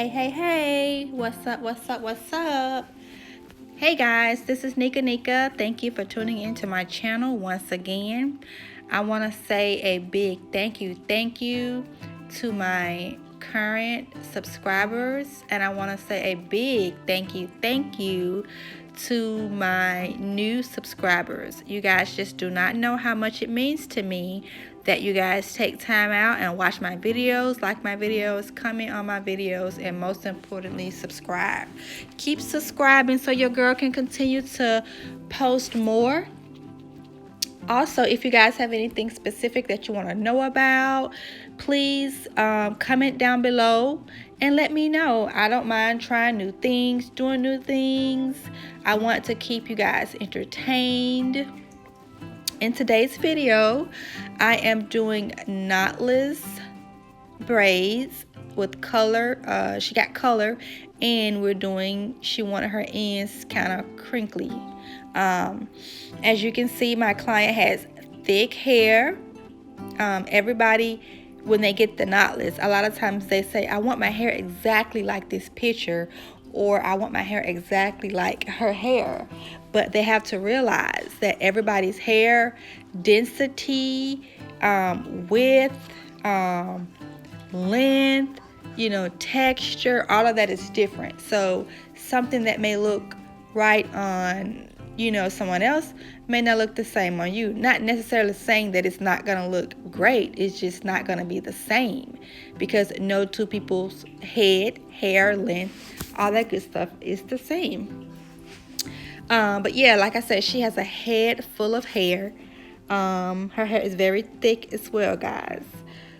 Hey, what's up? Hey guys, this is Nika. Thank you for tuning into my channel once again. I want to say a big thank you to my current subscribers, and I want to say a big thank you to my new subscribers. You guys just do not know how much it means to me that you guys take time out and watch my videos, like my videos, comment on my videos, and most importantly, subscribe. Keep subscribing so your girl can continue to post more. Also, if you guys have anything specific that you want to know about, please comment down below and let me know. I don't mind trying new things, doing new things. I want to keep you guys entertained. In today's video, I am doing knotless braids with color. She got color, and she wanted her ends kind of crinkly. As you can see, my client has thick hair. Everybody, when they get the knotless, a lot of times they say, I want my hair exactly like this picture, or I want my hair exactly like her hair. But they have to realize that everybody's hair density, width, length, texture, all of that is different. So something that may look right on someone else may not look the same on you. Not necessarily saying that it's not gonna look great, it's just not gonna be the same, because no two people's head, hair, length, all that good stuff is the same. But yeah, like I said, she has a head full of hair. Her hair is very thick as well, guys.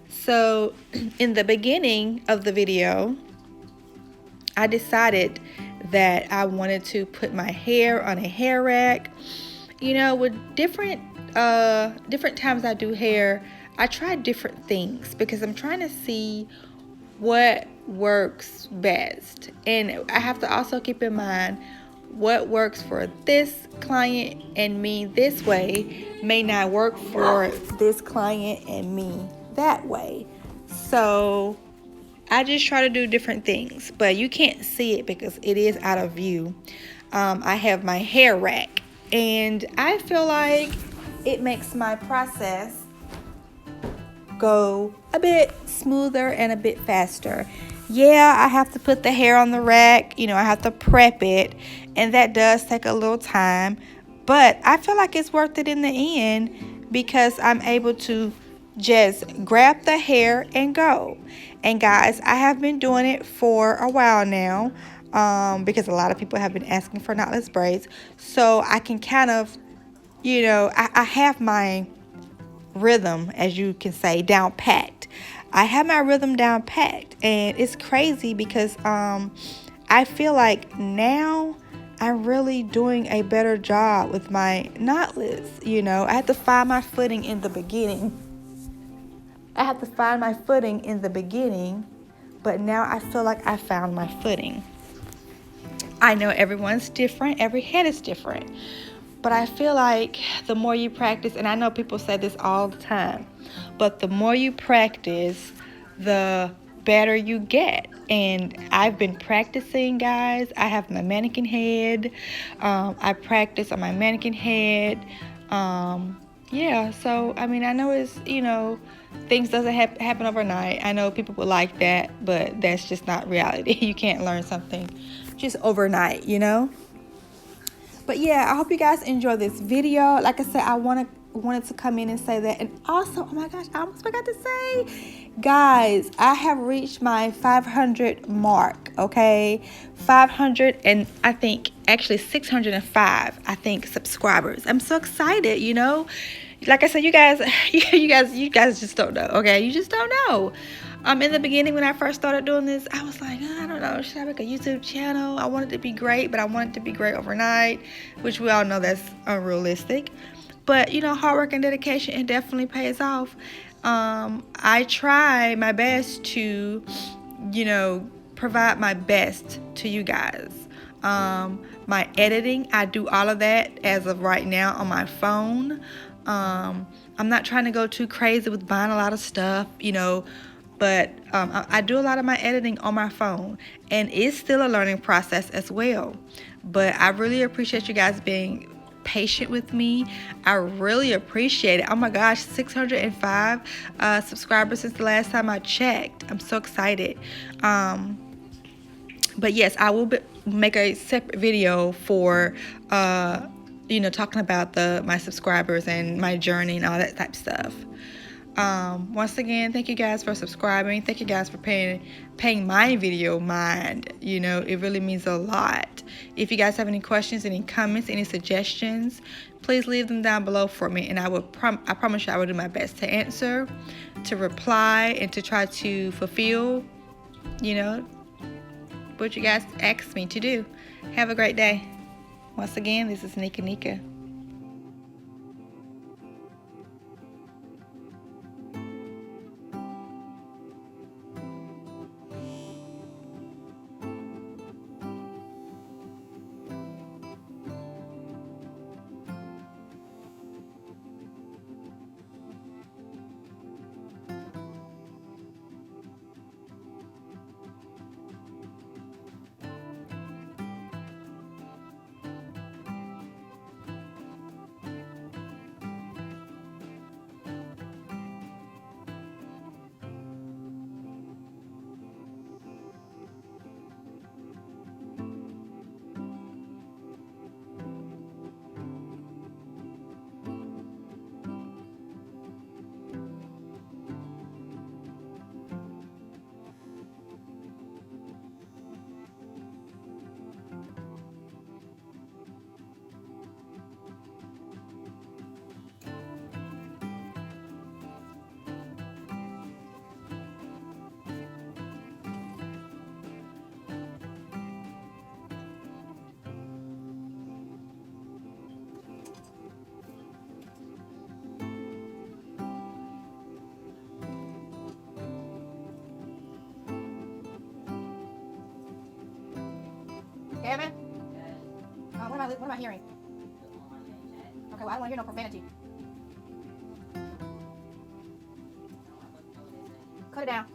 So in the beginning of the video, I decided that I wanted to put my hair on a hair rack. With different times I do hair, I try different things because I'm trying to see what works best. And I have to also keep in mind what works for this client and me this way may not work for this client and me that way. So I just try to do different things, but you can't see it because it is out of view. I have my hair rack, and I feel like it makes my process go a bit smoother and a bit faster. Yeah, I have to put the hair on the rack, I have to prep it, and that does take a little time, but I feel like it's worth it in the end because I'm able to just grab the hair and go. And guys, I have been doing it for a while now, because a lot of people have been asking for knotless braids, so I can kind of, I have my rhythm, as you can say, down packed. I have my rhythm down packed, and it's crazy because I feel like now I'm really doing a better job with my knotless. I had to find my footing in the beginning. But now I feel like I found my footing. I know everyone's different, every head is different, but I feel like the more you practice, and I know people say this all the time, but the more you practice, the better you get. And I've been practicing, guys. I have my mannequin head. I practice on my mannequin head. Yeah, so I mean, I know it's, things doesn't happen overnight. I know people would like that, but that's just not reality. You can't learn something just overnight, But yeah, I hope you guys enjoy this video. Like I said, I wanted to come in and say that. And also, oh my gosh, I almost forgot to say, guys, I have reached my 500 mark, okay? 500, and I think actually 605, I think, subscribers. I'm so excited, Like I said, you guys just don't know, okay? You just don't know. In the beginning, when I first started doing this, I was like, I don't know, should I make a YouTube channel? I want it to be great, but I want it to be great overnight, which we all know that's unrealistic. But, hard work and dedication, it definitely pays off. I try my best to, provide my best to you guys. My editing, I do all of that as of right now on my phone. I'm not trying to go too crazy with buying a lot of stuff, but I do a lot of my editing on my phone, and it's still a learning process as well. But I really appreciate you guys being patient with me. I really appreciate it. Oh my gosh, 605 subscribers since the last time I checked. I'm so excited. But yes, I will make a separate video for talking about my subscribers and my journey and all that type of stuff. Once again, thank you guys for subscribing. Thank you guys for paying my video mind. It really means a lot. If you guys have any questions, any comments, any suggestions, please leave them down below for me, and I promise you I will do my best to answer, to reply, and to try to fulfill what you guys asked me to do. Have a great day. Once again, this is Nika. Kevin? What am I hearing? Okay, well, I don't want to hear no profanity. Cut it down.